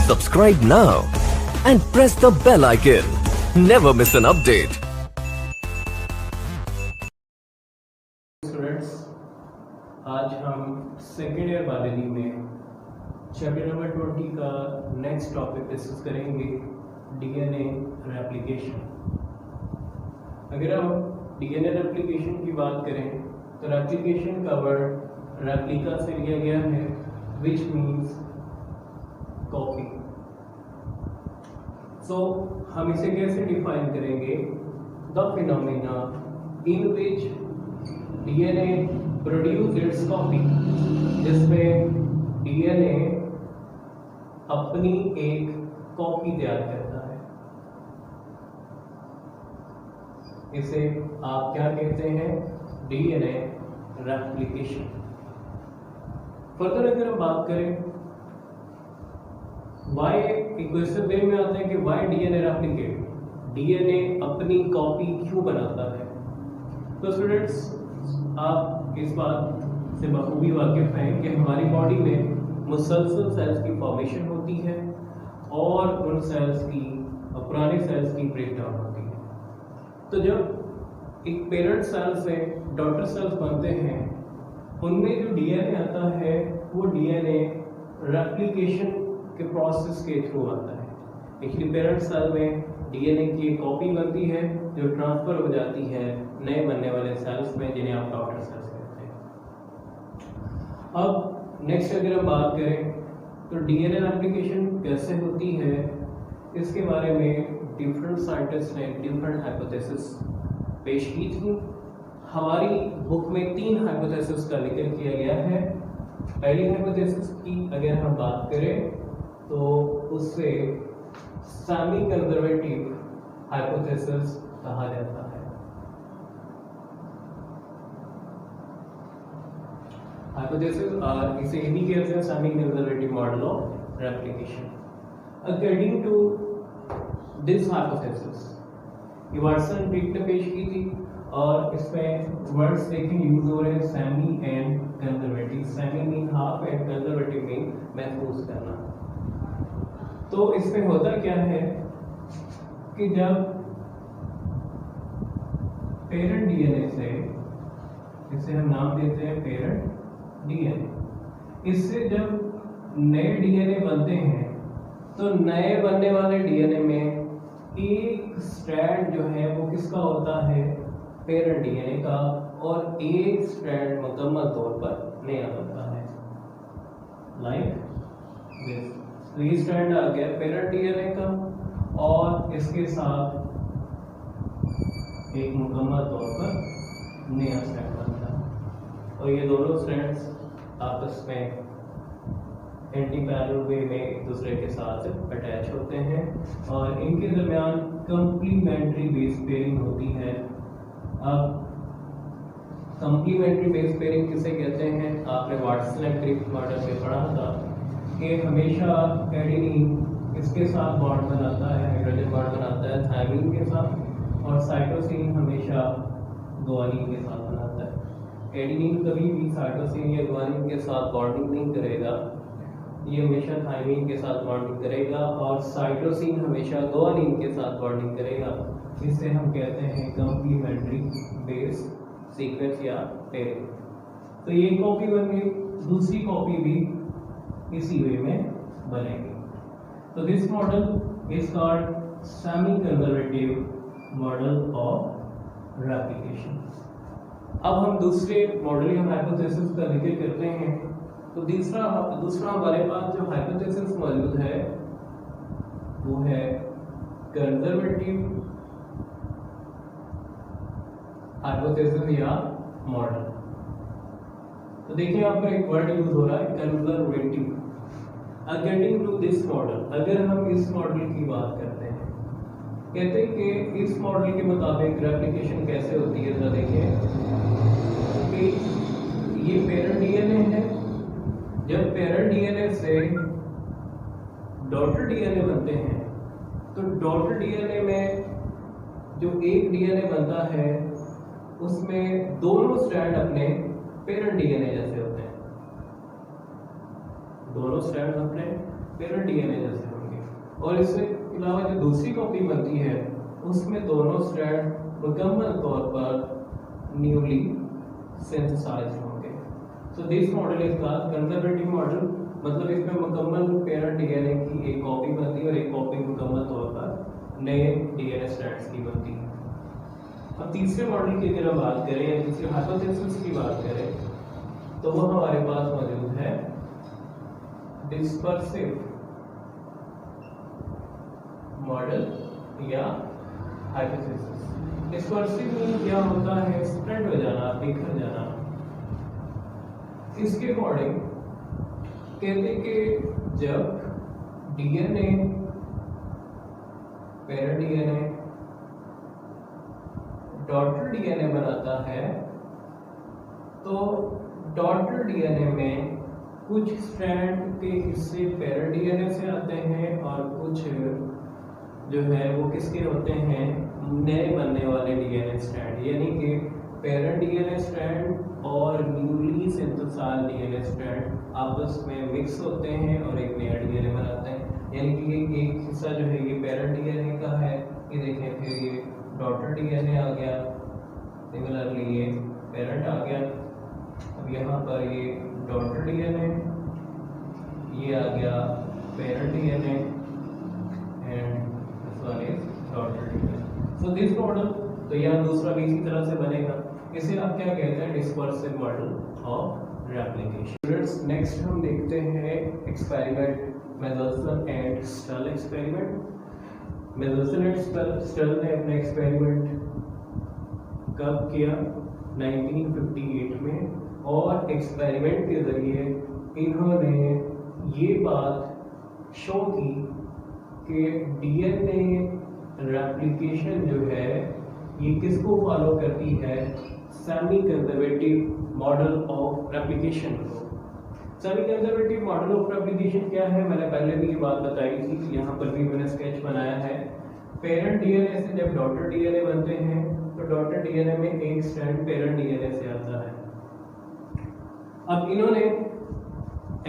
Subscribe now and press the bell icon. Never miss an update. Students, आज हम second year biology में chapter number 20 का next topic discuss करेंगे, DNA replication. अगर हम DNA replication की बात करें तो रेप्लिकेशन का वर्ड रेप्लिका से लिया गया है, विच मीन्स कॉपी। सो हम इसे कैसे डिफाइन करेंगे? The phenomena in which DNA produce it's copy, जिसमें डीएनए अपनी एक कॉपी तैयार करता है। इसे आप क्या कहते हैं? DNA replication. फर्दर अगर हम बात करें वाई, क्वेश्चन वे में आता है कि वाई डीएनए रेप्लिकेट, डीएनए अपनी कॉपी क्यों बनाता है? तो स्टूडेंट्स, आप इस बात से बखूबी वाकिफ हैं कि हमारी बॉडी में मुसलसल सेल्स की फॉर्मेशन होती है और उन सेल्स की, पुराने सेल्स की ब्रेकडाउन होती है। तो जब एक पेरेंट सेल से डॉटर सेल्स बनते हैं, उनमें जो डीएनए आता है वो डीएनए रेप्लिकेशन के प्रोसेस के थ्रू आता है। एक्चुअली पेरेंट सेल में डीएनए की एक कॉपी बनती है जो ट्रांसफर हो जाती है नए बनने वाले सेल्स में, जिन्हें आप डॉटर सेल्स कहते हैं। अब नेक्स्ट अगर हम बात करें तो डीएनए रेप्लिकेशन कैसे होती है, इसके बारे में डिफरेंट साइंटिस्ट ने डिफरेंट हाइपोथेसिस पेश की थी। हमारी बुक में 3 हाइपोथेसिस का जिक्र किया गया है। पहली हाइपोथेसिस की अगर हम बात करें तो उससे सेमी कंजर्वेटिव हाइपोथेसिस कहा जाता है। हाइपोथेसिस आर, इसे भी कहते हैं semi conservative model of replication. According to this hypothesis, ये वाटसन ब्रिक ने पेश की थी और इसमें वर्ड्स देखें यूज हो रहे हैं, semi and conservative. Semi mean half and conservative mean महफूज करना। तो इसमें होता क्या है कि जब पेरेंट डीएनए से, इसे हम नाम देते हैं पेरेंट डीएनए, इससे जब नए डीएनए बनते हैं तो नए बनने वाले डीएनए में एक स्ट्रैंड जो है वो किसका होता है? पेरेंट डीएनए का, और एक स्ट्रैंड मुकम्मल तौर पर नया बनता है, लाइक दिस। तो ये स्ट्रैंड आ गया पेरेंट डीएनए का और इसके साथ एक मुकम्मल तौर पर नया स्ट्रैंड बनता है, और ये दोनों स्ट्रैंड्स आपस में एंटी पैरेलल वे में एक दूसरे के साथ अटैच होते हैं और इनके दरमियान कंप्लीमेंट्री बेस पेयरिंग होती है। अब कंप्लीमेंट्री बेस पेयरिंग किसे कहते हैं? आपने वाटसन एंड क्रिक मॉडल में पढ़ा था कि हमेशा एडेनिन इसके साथ बॉन्ड बनाता है, हाइड्रोजन बॉन्ड बनाता है थायमिन के साथ, और साइटोसिन हमेशा गुआनिन के साथ बनाता है। एडेनिन कभी भी साइटोसिन या गुआनिन के साथ बॉन्डिंग नहीं करेगा, ये हमेशा थायमिन के साथ बॉन्डिंग करेगा, और साइटोसिन हमेशा गुआनिन के साथ बॉन्डिंग करेगा। इसे हम कहते हैं कंप्लीमेंट्री बेस सीक्वेंस या पेयरिंग। तो ये कॉपी बन गई, दूसरी कॉपी भी इसी वे में बनेगी। तो this model is called semi conservative model of replication. अब हम दूसरे मॉडल या हाइपोथेसिस का जिक्र करते हैं। तो दूसरा हमारे पास जो हाइपोथेसिस मौजूद है वो है कंजर्वेटिव हाइपोथेसिस या मॉडल। तो देखिए यहाँ पर एक वर्ड यूज हो रहा है conservative. According to this model, अगर हम इस मॉडल की बात करते हैं, कहते हैं कि इस मॉडल के मुताबिक रेप्लिकेशन कैसे होती है। तो देखिए कि ये पेरेंट डीएनए है, जब पेरेंट डीएनए से डॉटर डीएनए बनते हैं तो डॉटर डीएनए में जो एक डीएनए बनता है उसमें दोनों स्ट्रैंड अपने पेरेंट डीएनए जैसे होते हैं, दोनों स्ट्रैंड अपने पेरेंट डीएनए जैसे होते हैं। और इसके अलावा जो दूसरी कॉपी बनती है उसमें दोनों स्ट्रैंड मुकम्मल तौर पर न्यूली सिंथेसाइज्ड होंगे। So this model is called conservative model, मतलब इसमें मुकम्मल पेरेंट डीएनए की एक कॉपी बनती है और एक कॉपी मुकम्मल तौर पर नए डीएनए स्ट्रैंड्स की बनती है। अब तीसरे मॉडल की अगर हम बात करें या तीसरे हाइपोथेसिस की बात करें तो वो हमारे पास मौजूद है डिस्पर्सिव मॉडल या हाइपोथेसिस। डिस्पर्सिव मीन क्या होता है? स्प्रेड हो जाना, बिखर जाना। इसके अकॉर्डिंग कहते हैं कि जब DNA parent DNA daughter DNA बनाता है तो डॉटर डीएनए में कुछ स्ट्रैंड के हिस्से पेरेंट डीएनए से आते हैं और कुछ जो है वो किसके होते हैं? नए बनने वाले डीएनए स्ट्रैंड, यानी कि पेरेंट डीएनए स्ट्रैंड और न्यूली सिंथेसाइज्ड डीएनए स्ट्रैंड आपस में मिक्स होते हैं और एक नया डीएनए बनाते हैं। यानी कि एक हिस्सा जो है ये पेरेंट डीएनए का है, ये देखें, फिर ये डॉटर डीएनए आ गया, सिमिलरली ये पेरेंट आ गया। अब यहाँ पर ये डॉटर डीएनए, ये आ गया parent DNA and this one is daughter DNA. So this model, तो यहाँ दूसरा भी इसी तरह से बनेगा। इसे आप क्या कहते हैं? Dispersive model of replication. Students, next हम देखते हैं experiment Mendelson and Stahl experiment. Mendelson and Stahl ने अपना एक्सपेरिमेंट कब किया? 1958 में, और एक्सपेरिमेंट के जरिए इन्होंने ये बात शो की कि डीएनए रेप्लिकेशन जो है ये किसको फॉलो करती है? Semi conservative model of replication को। Semi conservative model of replication क्या है? मैंने पहले भी ये बात बताई थी, यहाँ पर भी मैंने स्केच बनाया है। पेरेंट डीएनए से जब डॉटर डीएनए बनते हैं तो डॉटर डीएनए में एक स्ट्रैंड पेरेंट डीएनए से आता है। अब इन्होंने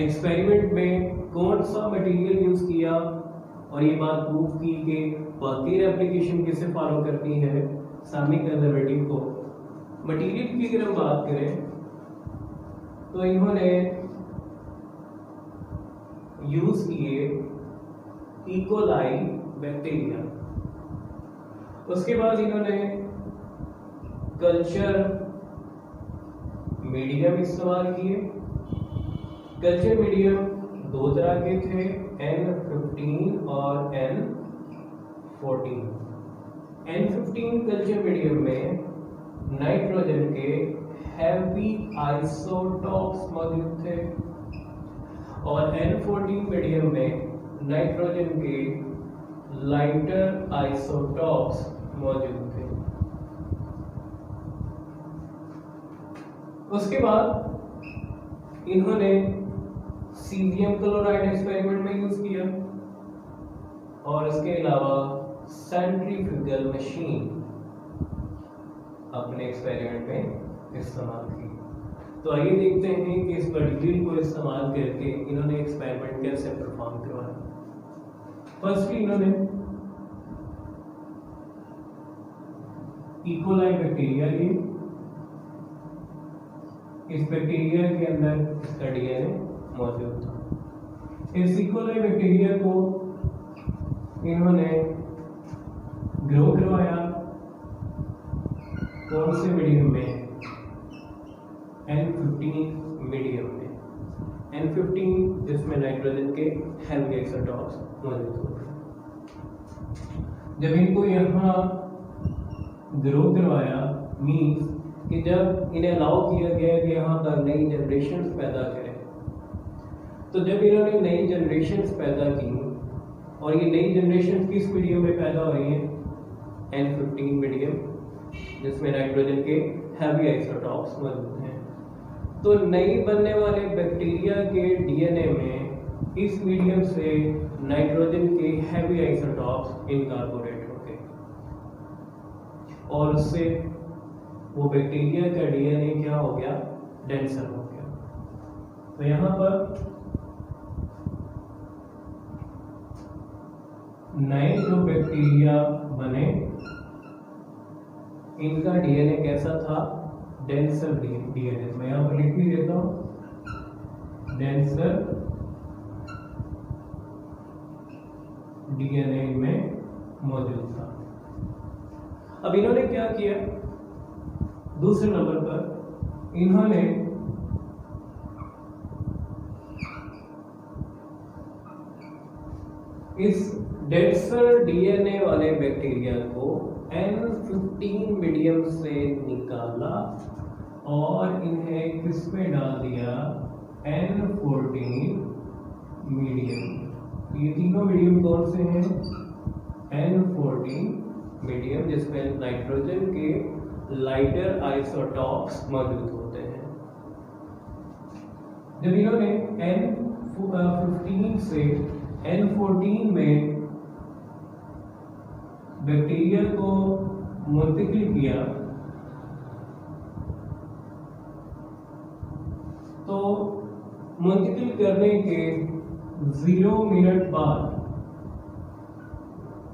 एक्सपेरिमेंट में कौन सा मटेरियल यूज किया और ये बात प्रूव की कि बाकी रेप्लिकेशन किसे फॉलो करती है? सेमी कंजर्वेटिव को। मटेरियल की अगर हम बात करें तो इन्होंने यूज किए इकोलाई बैक्टीरिया। उसके बाद इन्होंने कल्चर मीडियम इस्तेमाल किए। कल्चर मीडियम दो तरह के थे, N15 और N14। N15 कल्चर मीडियम में नाइट्रोजन के हैवी आइसोटॉप्स मौजूद थे और N14 मीडियम में नाइट्रोजन के लाइटर आइसोटॉप्स मौजूद थे। उसके बाद इन्होंने सीजियम क्लोराइड एक्सपेरिमेंट में यूज किया और इसके अलावा सेंट्रीफ्यूगल मशीन अपने एक्सपेरिमेंट में इस्तेमाल की। तो आइए देखते हैं कि इस मटेरियल को इस्तेमाल करके इन्होंने एक्सपेरिमेंट कैसे परफॉर्म करवाया। फर्स्टली इन्होंने इकोलाई बैक्टीरिया लिए। इस बैक्टीरिया के अंदर इसका डीएनए मौजूद था। इस इकोलाई बैक्टीरिया को इन्होंने ग्रो करवाया कौन से मीडियम में? N15 मीडियम में। N15 जिसमें नाइट्रोजन के हेवी आइसोटॉप्स मौजूद होते हैं। जब इनको यहाँ ग्रो करवाया मीन्स कि जब इन्हें अलाउ किया गया कि यहाँ पर नई जनरेशन्स पैदा करें, तो जब इन्होंने नई जनरेशन्स पैदा की और ये नई जनरेशन किस मीडियम में पैदा हो रही हैं? N15 मीडियम जिसमें नाइट्रोजन के हैवी आइसोटॉप्स मौजूद हैं। तो नई बनने वाले बैक्टीरिया के डीएनए में इस मीडियम से नाइट्रोजन के हैवी आइसोटॉप्स इनकॉर्पोरेट होते और उससे वो बैक्टीरिया का डीएनए क्या हो गया? डेंसर हो गया। तो यहाँ पर नए जो बैक्टीरिया बने इनका डीएनए कैसा था, डेंसर डीएनए। मैं यहाँ पर लिख भी देता हूँ, डेंसर डीएनए में मौजूद था। अब इन्होंने क्या किया, दूसरे नंबर पर इन्होंने इस डेंसर डीएनए वाले बैक्टीरिया को N15 मीडियम से निकाला और इन्हें किस में डाल दिया, N14 मीडियम। ये तीनों मीडियम कौन से हैं, N14 मीडियम, जिसमें नाइट्रोजन के लाइटर आइसोटॉप्स मौजूद होते हैं। जब इन्होंने N15 से N14 में बैक्टीरिया को मुंतकिल किया तो मुंतकिल करने के 0 मिनट बाद,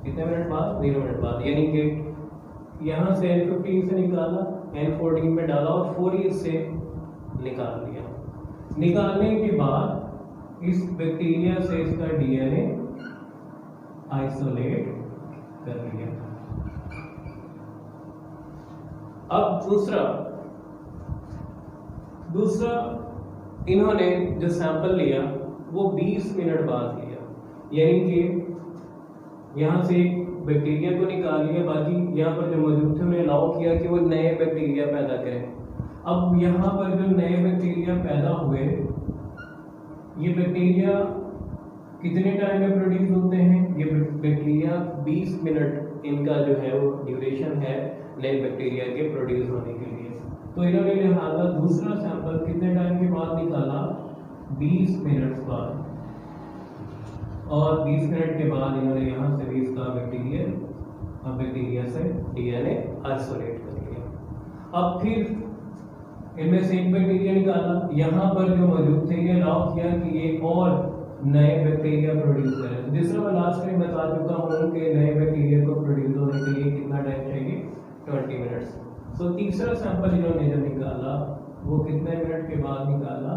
कितने मिनट बाद, 0 मिनट बाद, यानी कि यहां से N15 से निकाला, N14 में डाला और फौरी से निकाल लिया। निकालने के बाद इस बैक्टीरिया से इसका डीएनए आइसोलेट कर लिया। अब दूसरा इन्होंने जो सैंपल लिया वो 20 मिनट बाद लिया, यानी कि यहां से बैक्टीरिया को निकाल लिया, बाकी यहाँ पर जो मौजूद थे उन्हें अलाउ किया कि वो नए बैक्टीरिया पैदा करें। अब यहाँ पर जो नए बैक्टीरिया पैदा हुए, ये बैक्टीरिया कितने टाइम में प्रोड्यूस होते हैं, ये बैक्टीरिया 20 मिनट इनका जो है वो ड्यूरेशन है नए बैक्टीरिया के प्रोड्यूस होने के लिए। तो इन्होंने लिहाजा दूसरा सैंपल कितने टाइम के बाद निकाला, 20 मिनट बाद, और 20 मिनट के बाद इन्होंने यहाँ से भी इसका बैक्टीरिया से डीएनए आइसोलेट कर लिया। अब फिर इनमें से एक बैक्टीरिया निकाला, यहाँ पर जो मौजूद थे ये अलाउ किया कि ये और नए बैक्टीरिया प्रोड्यूस करें। जिसमें मैं लास्ट टाइम बता चुका हूँ कि नए बैक्टीरिया को प्रोड्यूस होने के लिए कितना टाइम चाहिए, 20 मिनट्स। सो तीसरा सैंपल इन्होंने जो निकाला वो कितने मिनट के बाद निकाला,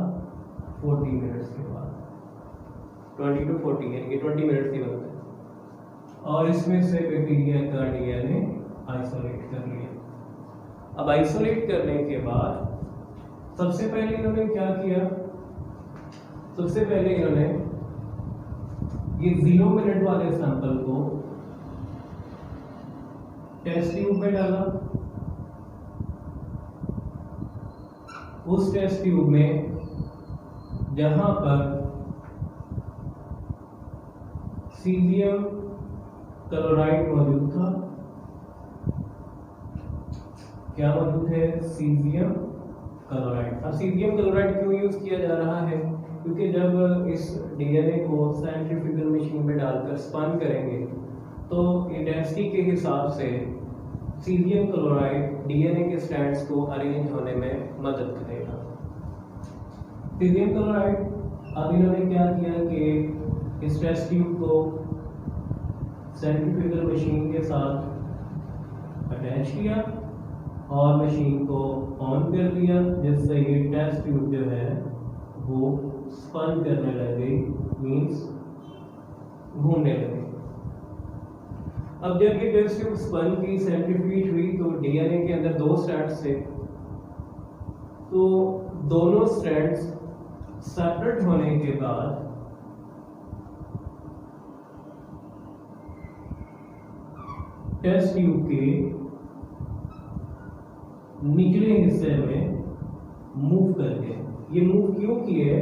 40 मिनट्स के बाद, 20 to 40 यानी कि 20 मिनट्स ही बनते हैं। और इसमें से बैक्टीरिया का डीएनए आइसोलेट कर लिया। अब आइसोलेट करने के बाद सबसे पहले इन्होंने क्या किया, सबसे पहले इन्होंने ये 0 मिनट वाले सैंपल को टेस्ट ट्यूब में डाला। उस टेस्ट ट्यूब में जहां पर सीजियम क्लोराइड मौजूद था, क्या मौजूद है, सीजियम क्लोराइड। अब सीजियम क्लोराइड क्यों यूज किया जा रहा है, क्योंकि जब इस डीएनए को सेंट्रीफ्यूगल मशीन में डालकर स्पन करेंगे तो डेंसिटी के हिसाब से सीजियम क्लोराइड डीएनए के स्ट्रैंड्स को अरेंज होने में मदद करेगा। सीजियम क्लोराइड, अब इन्होंने क्या किया कि इस टेस्ट ट्यूब को सेंट्रीफ्यूगल मशीन के साथ अटैच किया और मशीन को ऑन कर दिया, जिससे ये टेस्ट ट्यूब जो है वो स्पन करने लगे, मींस घूमने लगे। अब जब ये टेस्ट ट्यूब स्पन की, सेंट्रीफ्यूज हुई, तो डीएनए के अंदर 2 स्ट्रैंड्स थे, तो दोनों स्ट्रैंड्स सेपरेट होने के बाद टेस्ट ट्यूब के निचले हिस्से में मूव कर गए। ये मूव क्यों किए,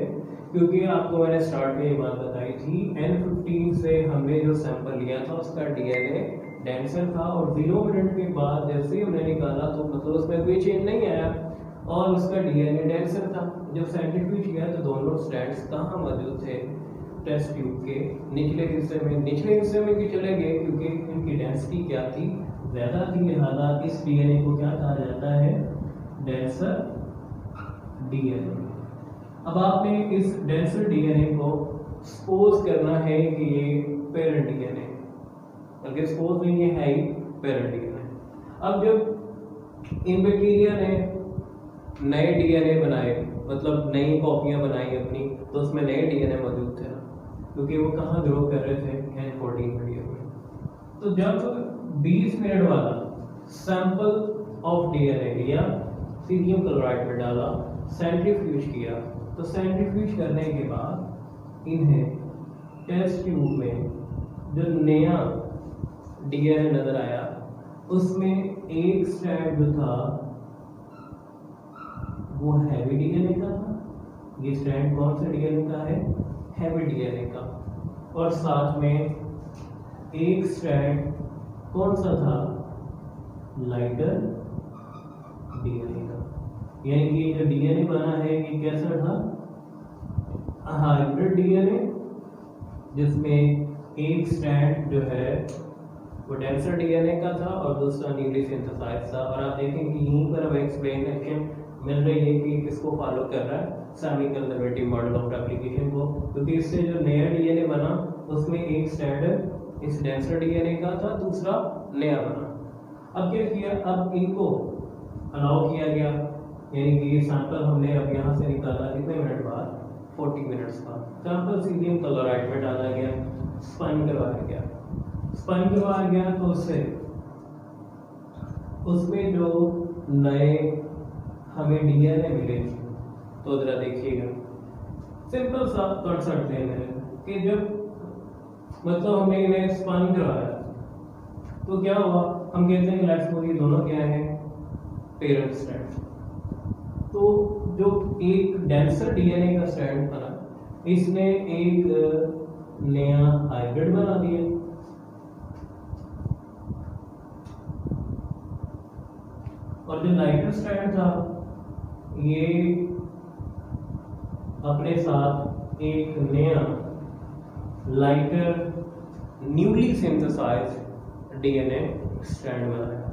क्योंकि आपको मैंने स्टार्ट में ये बात बताई थी, N15 से हमने जो सैंपल लिया था उसका डीएनए डेंसर था और 0 मिनट के बाद जैसे ही हमने निकाला तो मतलब उसमें कोई चेंज नहीं आया और उसका डीएनए डेंसर था। जब सेंट्रीफ्यूज किया तो दोनों स्ट्रैंड्स कहाँ मौजूद थे, टेस्ट ट्यूब के निचले हिस्से में। निचले हिस्से में क्यों चले गए, क्योंकि इनकी डेंसिटी क्या थी, ज़्यादा थी, लिहाजा इस डीएनए को क्या कहा जाता है, डेंसर डीएनए। अब आपने इस डेंसर डीएनए को सपोज करना है कि ये पेरेंट डीएनए, बल्कि सपोज नहीं, ये है ही पेरेंट डीएनए। अब जब इन बैक्टीरिया ने नए डीएनए बनाए, मतलब नई कॉपियां बनाई अपनी, तो उसमें नए डीएनए मौजूद थे ना, क्योंकि वो कहाँ ग्रो कर रहे थे, N14 मीडियम में। तो जब 20 मिनट वाला सैंपल ऑफ डीएनए लिया, सीरियम क्लोराइड में डाला, सेंट्रीफ्यूज किया, तो सेंट्रीफ्यूज करने के बाद इन्हें टेस्ट ट्यूब में जो नया डीएनए नजर आया, उसमें एक स्ट्रैंड जो था वो हैवी डीएनए का था। ये स्ट्रैंड कौन से डीएनए का है? हैवी डीएनए का। और साथ में एक स्ट्रैंड कौन सा था? लाइटर डीएनए का। यानी कि जो डीएनए बना है ये कैसा था? हाइब्रिड डीएनए, जिसमें एक स्ट्रैंड जो है वो डेंसर डीएनए का था और दूसरा न्यूली सिंथेसाइज्ड था। और आप देखें कि यहीं पर अब एक्सप्लेनेशन मिल रही है कि किसको फॉलो कर रहा है, semi conservative model of replication को, क्योंकि इससे जो नया डीएनए बना उसमें एक स्ट्रैंड इस डेंसर डीएनए का था, दूसरा नया बना। अब क्या किया? अब इनको अलाउ किया गया, यानी कि ये सैंपल हमने अब यहाँ से निकाला कितने मिनट बाद? 40 मिनट्स का। सैंपल सीरियम क्लोराइड में डाला गया, स्पन करवाया गया। स्पन करवाया गया तो उसमें जो नए हमें डीएनए मिले, तो जरा देखिएगा, सिंपल सा कॉन्सेप्ट है कि जब मतलब हमने इन्हें स्पन करवाया तो क्या हुआ? हम कहते हैं लेट्स सपोज ये दोनों क्या है? Parent strand. तो जो एक डेंसर डीएनए का स्ट्रैंड बना, इसने एक नया हाइब्रिड बना दिया। और जो लाइटर स्ट्रैंड था ये अपने साथ एक नया lighter newly synthesised DNA strand बनाया।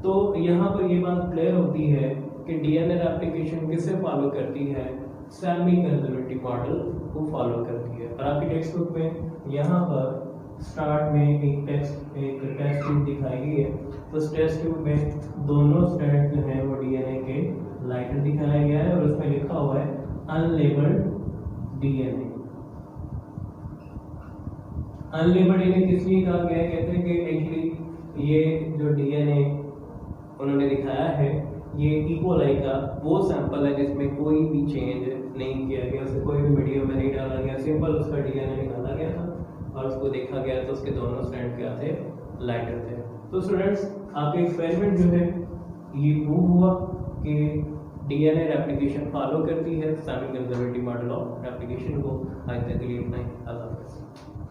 तो यहाँ पर ये बात क्लियर होती है कि डीएनए रेप्लिकेशन किसे फॉलो करती है? सेमी कंजर्वेटिव मॉडल को फॉलो करती है। और आपकी टेक्स्ट बुक में यहाँ पर स्टार्ट में एक टेस्ट ट्यूब दिखाई गई है। तो उस टेस्ट ट्यूब में दोनों स्ट्रैंड जो है वो डीएनए के लाइटर दिखाया गया है और उसमें लिखा हुआ है अनलेबल्ड डीएनए। अनलेबल्ड डीएनए किस लिए कहा गया है? कहते हैं कि एक्चुअली ये जो डीएनए उन्होंने दिखाया है ये इकोलाई का वो सैंपल है जिसमें कोई भी चेंज नहीं किया गया, उसे कोई भी मीडियम में नहीं डाला गया, सिंपल उसका डीएनए निकाला गया था और उसको देखा गया तो उसके दोनों स्ट्रैंड क्या थे? लाइटर थे। तो स्टूडेंट्स, आपके एक्सपेरिमेंट जो है ये प्रूव हुआ कि डीएनए रेप्लिकेशन फॉलो करती है semi conservative model of replication को। आज तक के लिए इतना ही। अल्लाह हाफ़िज़।